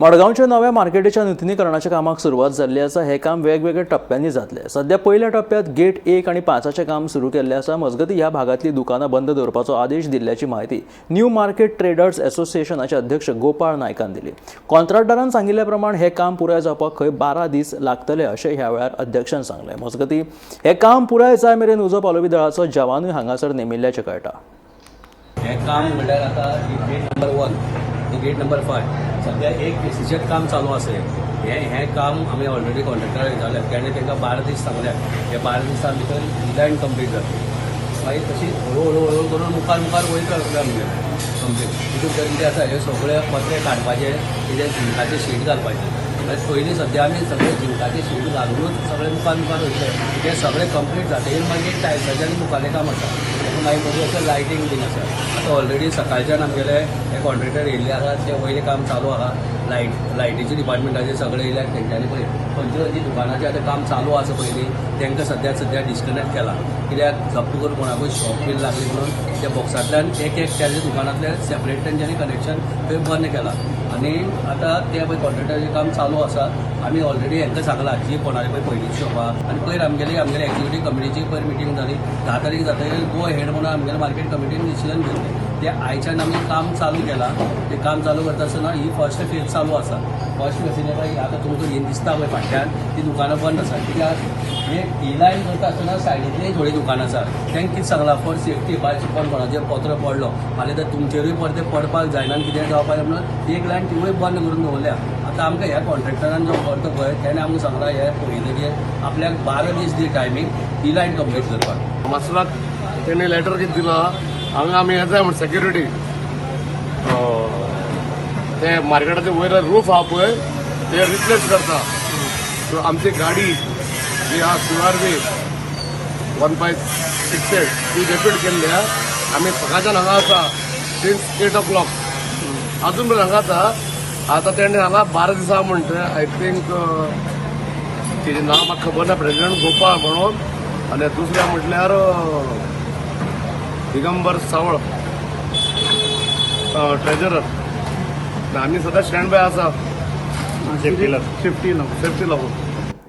मडगावच्या नव्या मार्केटीच्या नूतनीकरणाच्या कामाक सुरुवात जाल्ली आसा। हे काम वेगवेगळ्या टप्प्यांनी जातले। सध्या पहिल्या टप्प्यात गेट 1 आणि 5चे काम सुरू केल्ले आसा। मजगती ह्या भागातली दुकानां बंद दवरपाचो आदेश दिल्ल्याची माहिती न्यू मार्केट ट्रेडर्स असोसिएशनाचे अध्यक्ष गोपाळ नायकान दिली। कॉन्ट्रॅक्टरान सांगिल्ल्या प्रमाण हे काम पुराय जावपाक खंय 12 दीस लागतले अशें ह्या वेळार अध्यक्षान सांगले। मजगती हे काम पुराय जाय मेरेन उजो पालवी दळाचो जवानूय हांगासर नेमिल्ल्याचें कळटा। हे काम म्हणल्यार आतां गेट नंबर 1 तो गेट नंबर 5 सध्या एक पीसीचें काम चालू आसा। हे काम आमी ऑलरेडी कॉन्ट्रॅक्टराक विचारल्यात, ताणें तांकां 12 दीस सांगल्यात। हे 12 दिसां भितर डिझायन कंप्लीट जातली। मागीर तशी हळू करून मुखार वयता आमगे कंप्लीट। तितून कितें आसा, हे सगळे पत्रे काडपाचे, तेजे झिंकाचे शीट घालपाचे। पयलीं सध्या आमी सगळे झिंकाचे शीट घालूनच सगळे मुखार वयतले। हे सगळे कंप्लीट जातकीर मागीर टायल्साचें आनी मुखालें काम आसा। मागीर मदीं असं लायटींग बीन आसा। आतां ऑलरेडी सकाळच्यान आमगेले हे कॉन्ट्रॅक्टर येयल्ले आसात, ते वयलें काम चालू आसा। लायटीच्या डिपार्टमेंटाचे सगळे येयल्यात। तेंच्यांनी पळय खंयच्या दुकानाचें आतां काम चालू आसा पयलीं तांकां सध्या डिस्कनेक्ट केला। कित्याक जप्त करून कोणाकूय शॉक बीन लागली म्हणून त्या बॉक्सांतल्यान एक त्याच्या दुकानांतले सेपरेट तेंच्यांनी कनेक्शन थंय बंद केला। आनी आतां ते पळय कॉन्ट्रॅक्टराचें काम चालू आसा। आमी ऑलरेडी हांकां सांगलां जी कोणाली पळय पयलींची शॉपां आनी पयर आमगेली एक्झिक्युटीव कमिटीची पयर मिटींग जाली। 10 तारीख जातकीर गो हेड म्हणून आमगेले मार्केट कमिटीन डिसिजन घेतलें। ते आयच्यान आमी काम चालू केलां। ते काम चालू करता आसतना ही फर्स्ट फेज चालू आसा। फर्स्ट फेजीन आतां तुमकां हें दिसता पळय फाटल्यान ती दुकानां बंद आसा। कित्याक हे ही लायन करता आसतना सायडींतलीं थोडीं दुकानां आसा। तांकां कितें सांगलां, फॉर सेफ्टी बाय चुकोन कोणाचेर पत्र पडलो फाल्यां तर तुमचेरूय परते पडपाक जायना, कितें जावपाक म्हणून एक लायन तिवूय बंद करून दवरल्या। आतां आमकां ह्या कॉन्ट्रॅक्टरान जो करता पळय ताणें आमकां सांगलां हे पळयतकीर आपल्याक 12 दीस दी टायमींग ही लायन कंप्लीट करपाक। मसलाक तेणी लेटर कितें दिलां, हांगा आमी येता म्हण सेक्युरिटी ते मार्केटाचे वयर रूफ आहा पळय ते रिप्लेस करता। सो आमची गाडी जी आहा CRV 1568 ती डेप्यूट केल्ली आहा। आमी सकाळच्यान हांगा आसा सिन्स 8 o'clock अजून पण हांगा आसा। आतां तेणें हांगा 12 दिसां म्हणटा। आय थिंक तेजें नांव म्हाका खबर ना, प्रेसिडेंट गोपाळ म्हणून। आनी दुसरें म्हटल्यार दिगंबर सावळ ट्रेजरर। आमी सदां स्टँड बाय आसा सेफ्टी लागून।